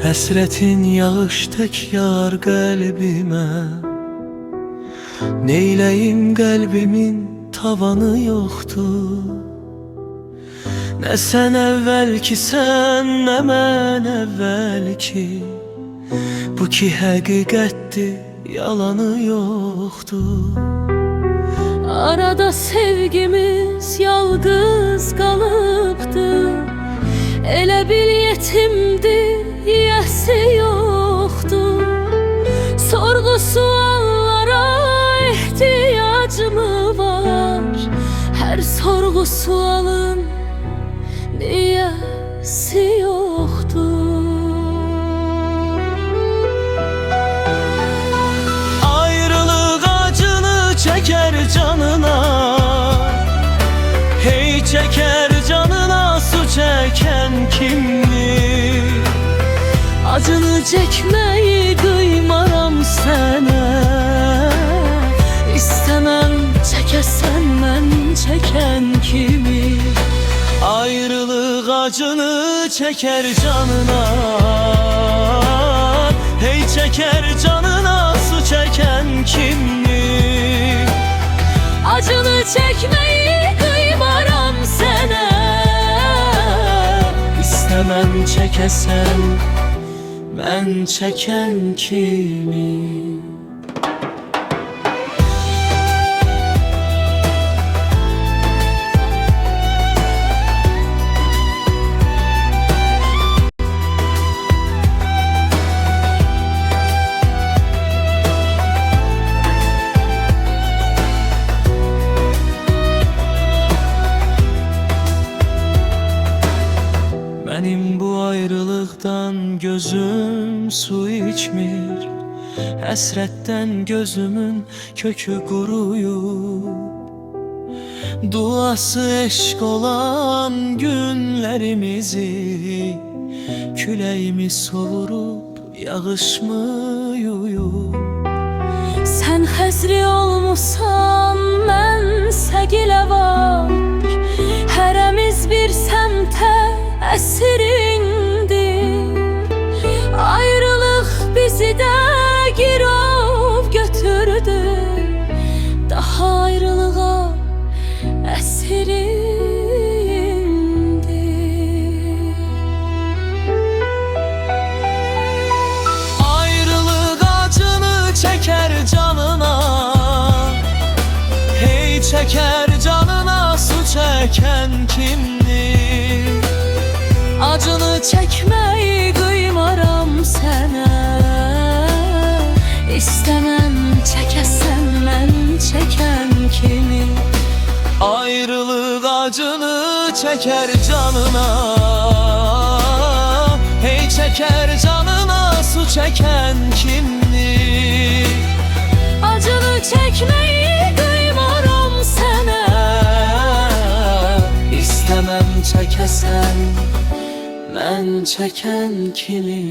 Həsrətin yağış tək yar qəlbimə. Neyləyim qəlbimin tavanı yoxdur. Nə sən əvvəlkisən, nə mən əvvəlki. Bu ki həqiqətdir, yalanı yoxdur. Arada sevgimiz yalqız qalıbdı. Elə bil yetimdir, yiyəsi yoxdur. Sorğu suallara ehtiyacımı var. Hər sorğu sualın niyəsi yoxdur. Ayrılıq acını çəkər canına. Hey çəkər canına su çəkən kimdir? Acını çəkməyi qıymaram sənə. İstəməm çəkəsən mən çəkən kimi. Ayrılıq acını çəkər canına. Hey çəkər canına su çəkən kimdir? Acını çəkməyi qıymaram sənə. İstəməm çəkəsən mən çəkən kimi. Benim bu ayrılıktan gözüm su içmir. Həsrətdən gözümün kökü quruyub. Duası eşq olan günlərimizi küləyimi sovurub, yağışmı yuyub. Sən xəzri olmusan, mənsə gilə var. Hərəmiz bir səmtə əsrindir. Ayrılıq bizi də girov götürdü. Daha ayrılığa əsrindir. Ayrılıq acını çəkər canına. Hey çəkər canına su çəkən kimdir? Acını çəkməyi qıymaram sənə. İstəməm çəkəsən mən çəkən kimi. Ayrılıq acını çəkər canına. Hey çəkər canına su çəkən kimdir? Acını çəkməyi qıymaram sənə. İstəməm çəkəsən mən çəkən kimi.